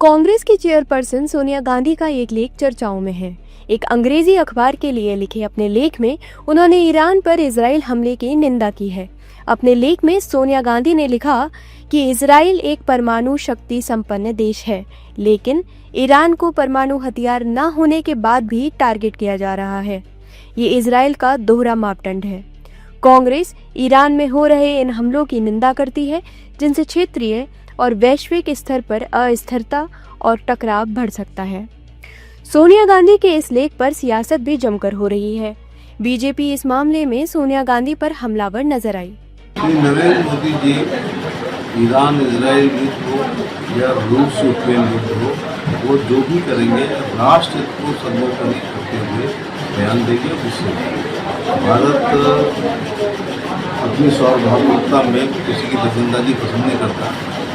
कांग्रेस की चेयरपर्सन सोनिया गांधी का एक लेख चर्चाओं में है। एक अंग्रेजी अखबार के लिए लिखे अपने लेख में उन्होंने ईरान पर इजराइल हमले की निंदा की है। अपने लेख में सोनिया गांधी ने लिखा कि इजराइल एक परमाणु शक्ति संपन्न देश है, लेकिन ईरान को परमाणु हथियार न होने के बाद भी टारगेट किया जा रहा है। ये इजराइल का दोहरा मापदंड है। कांग्रेस ईरान में हो रहे इन हमलों की निंदा करती है, जिनसे क्षेत्रीय और वैश्विक स्तर पर अस्थिरता और टकराव बढ़ सकता है। सोनिया गांधी के इस लेख पर सियासत भी जमकर हो रही है। बीजेपी इस मामले में सोनिया गांधी पर हमलावर नजर आई। नरेंद्र मोदी जी ईरान इजराइल युद्ध हो या रूस यूक्रेन युद्ध हो, वो जो भी करेंगे राष्ट्र को सर्वोपरि करते हुए बयान देंगे। जिससे भारत अपनी सार्वभौमिकता में किसी की दखलंदाजी पसंद नहीं करता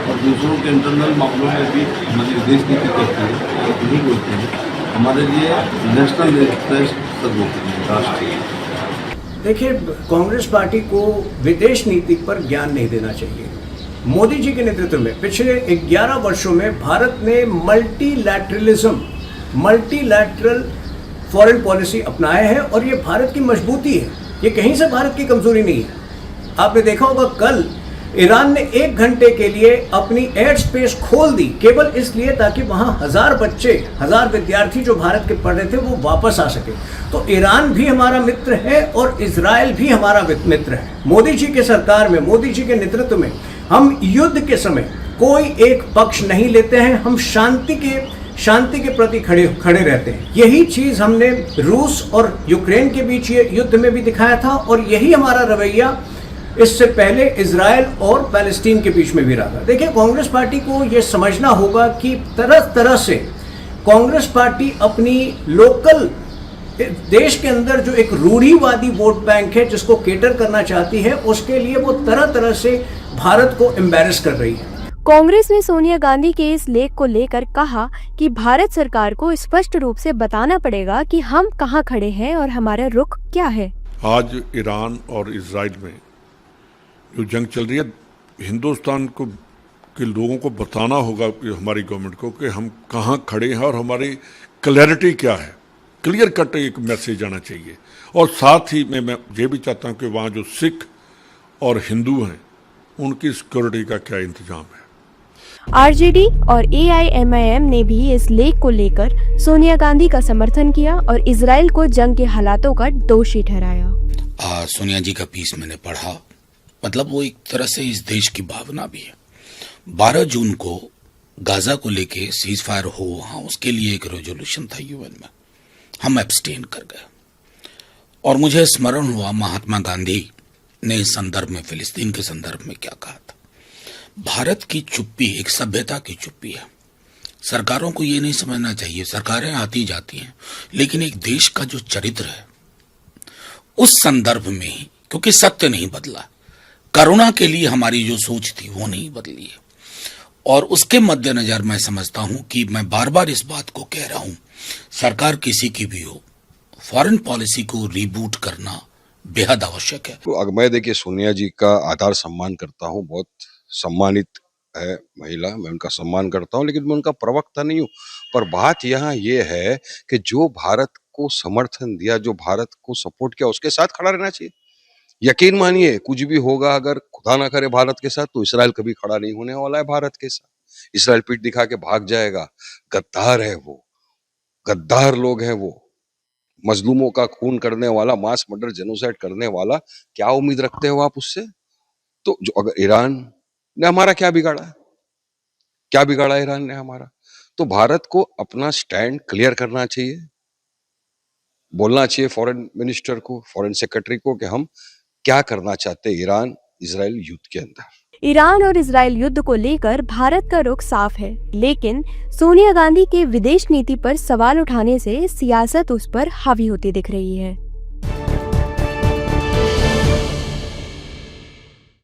और दूसरों के इंटरनल मामलों में भी हमारी विदेश नीति करती है और नहीं बोलते हैं। हमारे लिए नेशनल इंटरेस्ट सर्वोपरि है, राष्ट्रीय। देखिए, कांग्रेस पार्टी को विदेश नीति पर ज्ञान नहीं देना चाहिए। मोदी जी के नेतृत्व में पिछले 11 वर्षों में भारत ने मल्टीलैटरल फॉरेन पॉलिसी अपनाया है और ये भारत की मजबूती है। ये कहीं से भारत की कमजोरी नहीं है। आपने देखा होगा, कल ईरान ने 1 घंटे के लिए अपनी एयर स्पेस खोल दी, केवल इसलिए ताकि वहां 1000 विद्यार्थी जो भारत के पढ़ रहे थे वो वापस आ सके। तो ईरान भी हमारा मित्र है और इजराइल भी हमारा मित्र है। मोदी जी के सरकार में, मोदी जी के नेतृत्व में हम युद्ध के समय कोई एक पक्ष नहीं लेते हैं। हम शांति के प्रति खड़े रहते हैं। यही चीज हमने रूस और यूक्रेन के बीच युद्ध में भी दिखाया था और यही हमारा रवैया इससे पहले इजराइल और पैलेस्टीन के बीच में भी रहा था। देखिए, कांग्रेस पार्टी को यह समझना होगा कि तरह तरह से कांग्रेस पार्टी अपनी लोकल देश के अंदर जो एक रूढ़िवादी वोट बैंक है जिसको केटर करना चाहती है, उसके लिए वो तरह तरह से भारत को एम्बैरेस कर रही है। कांग्रेस ने सोनिया गांधी के इस लेख को लेकर कहा कि भारत सरकार को स्पष्ट रूप से बताना पड़ेगा कि हम कहां खड़े हैं और हमारा रुख क्या है। आज ईरान और इजराइल में जो जंग चल रही है, हिंदुस्तान को के लोगों को बताना होगा कि हमारी गवर्नमेंट को कि हम कहां खड़े हैं और हमारी क्लैरिटी क्या है। क्लियर कट एक मैसेज आना चाहिए। और साथ ही मैं ये भी चाहता हूं कि वहाँ जो सिख और हिंदू हैं उनकी सिक्योरिटी का क्या इंतजाम है। आरजेडी और AIMIM ने भी इस लेख को लेकर सोनिया गांधी का समर्थन किया और इजराइल को जंग के हालातों का दोषी ठहराया। सोनिया जी का पीस मैंने पढ़ा, मतलब वो एक तरह से इस देश की भावना भी है। 12 जून को गाजा को लेके सीज फायर हो, वहां उसके लिए एक रेजोल्यूशन था UN में, हम एब्सटेन कर गए। और मुझे स्मरण हुआ महात्मा गांधी ने इस संदर्भ में, फिलिस्तीन के संदर्भ में क्या कहा था। भारत की चुप्पी एक सभ्यता की चुप्पी है। सरकारों को ये नहीं समझना चाहिए, सरकारें आती जाती हैं, लेकिन एक देश का जो चरित्र है उस संदर्भ में ही, क्योंकि सत्य नहीं बदला, करुणा के लिए हमारी जो सोच थी वो नहीं बदली है। और उसके मद्देनजर मैं समझता हूं कि मैं बार बार इस बात को कह रहा हूं, सरकार किसी की भी हो, फॉरेन पॉलिसी को रिबूट करना बेहद आवश्यक है। तो मैं देखिए सोनिया जी का आदर सम्मान करता हूं, बहुत सम्मानित है महिला, मैं उनका सम्मान करता हूं, लेकिन मैं उनका प्रवक्ता नहीं हूं। पर बात यहाँ ये है कि जो भारत को समर्थन दिया, जो भारत को सपोर्ट किया, उसके साथ खड़ा रहना चाहिए। यकीन मानिए, कुछ भी होगा अगर खुदा ना करे भारत के साथ, तो इसराइल कभी खड़ा नहीं होने वाला है भारत के साथ। इसराइल पीठ दिखा के भाग जाएगा। गद्दार है वो, गद्दार लोग हैं वो, मजलूमों का खून करने वाला, मास मर्डर, जेनोसाइड करने वाला। क्या उम्मीद रखते हो आप उससे? तो जो अगर ईरान ने हमारा क्या बिगाड़ा है, क्या बिगाड़ा ईरान ने हमारा? तो भारत को अपना स्टैंड क्लियर करना चाहिए, बोलना चाहिए फॉरेन मिनिस्टर को, फॉरेन सेक्रेटरी को कि हम क्या करना चाहते हैं ईरान इजराइल युद्ध के अंदर। ईरान और इजराइल युद्ध को लेकर भारत का रुख साफ है, लेकिन सोनिया गांधी के विदेश नीति पर सवाल उठाने से सियासत उस पर हावी होती दिख रही है।